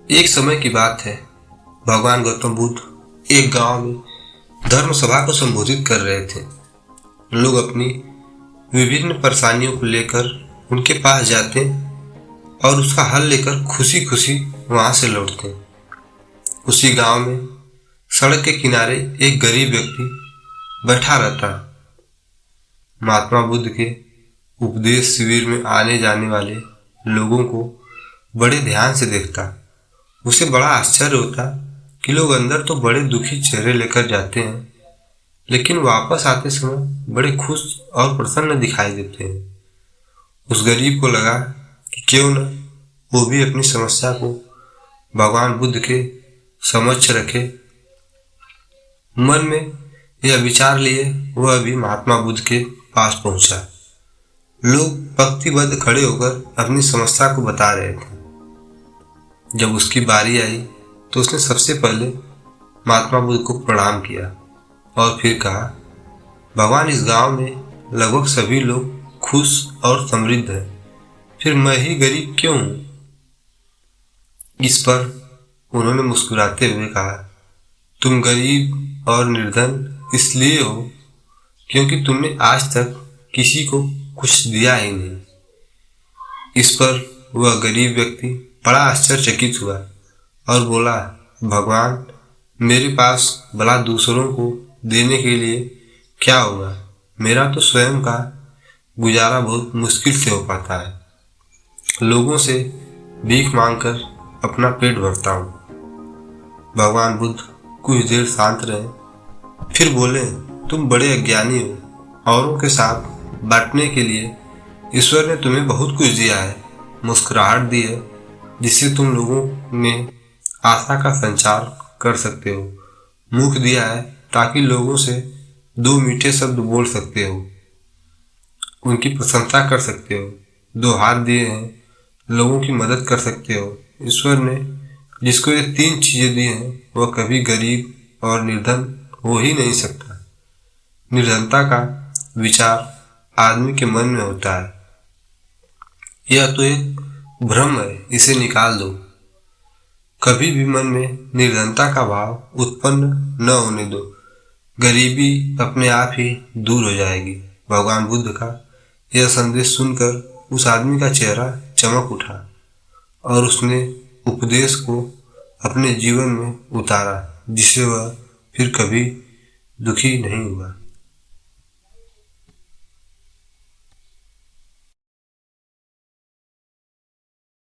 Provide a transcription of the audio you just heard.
एक समय की बात है। भगवान गौतम बुद्ध एक गांव में धर्म सभा को संबोधित कर रहे थे। लोग अपनी विभिन्न परेशानियों को लेकर उनके पास जाते और उसका हल लेकर खुशी खुशी वहां से लौटते। उसी गांव में सड़क के किनारे एक गरीब व्यक्ति बैठा रहता। महात्मा बुद्ध के उपदेश शिविर में आने जाने वाले लोगों को बड़े ध्यान से देखता। उसे बड़ा आश्चर्य होता कि लोग अंदर तो बड़े दुखी चेहरे लेकर जाते हैं, लेकिन वापस आते समय बड़े खुश और प्रसन्न दिखाई देते हैं। उस गरीब को लगा कि क्यों न वो भी अपनी समस्या को भगवान बुद्ध के समक्ष रखे। मन में यह विचार लिए वह भी महात्मा बुद्ध के पास पहुंचा। लोग पंक्तिबद्ध खड़े होकर अपनी समस्या को बता रहे थे। जब उसकी बारी आई तो उसने सबसे पहले महात्मा बुद्ध को प्रणाम किया और फिर कहा, भगवान, इस गांव में लगभग सभी लोग खुश और समृद्ध हैं, फिर मैं ही गरीब क्यों हूं? इस पर उन्होंने मुस्कुराते हुए कहा, तुम गरीब और निर्धन इसलिए हो क्योंकि तुमने आज तक किसी को कुछ दिया ही नहीं। इस पर वह गरीब व्यक्ति बड़ा आश्चर्यचकित हुआ और बोला, भगवान, मेरे पास भला दूसरों को देने के लिए क्या होगा? मेरा तो स्वयं का गुजारा बहुत मुश्किल से हो पाता है। लोगों से भीख मांगकर अपना पेट भरता हूँ। भगवान बुद्ध कुछ देर शांत रहे, फिर बोले, तुम बड़े अज्ञानी हो। औरों के साथ बांटने के लिए ईश्वर ने तुम्हें बहुत कुछ दिया है। मुस्कुराहट दी है जिससे तुम लोगों में आशा का संचार कर सकते हो। मुख दिया है ताकि लोगों से दो मीठे शब्द बोल सकते हो, उनकी प्रशंसा कर सकते हो। दो हाथ दिए हैं, लोगों की मदद कर सकते हो। ईश्वर ने जिसको ये तीन चीजें दी हैं वह कभी गरीब और निर्धन हो ही नहीं सकता। निर्धनता का विचार आदमी के मन में होता है। यह तो एक भ्रम है, इसे निकाल दो। कभी भी मन में निर्धनता का भाव उत्पन्न न होने दो। गरीबी अपने आप ही दूर हो जाएगी। भगवान बुद्ध का यह संदेश सुनकर उस आदमी का चेहरा चमक उठा और उसने उपदेश को अपने जीवन में उतारा, जिससे वह फिर कभी दुखी नहीं हुआ।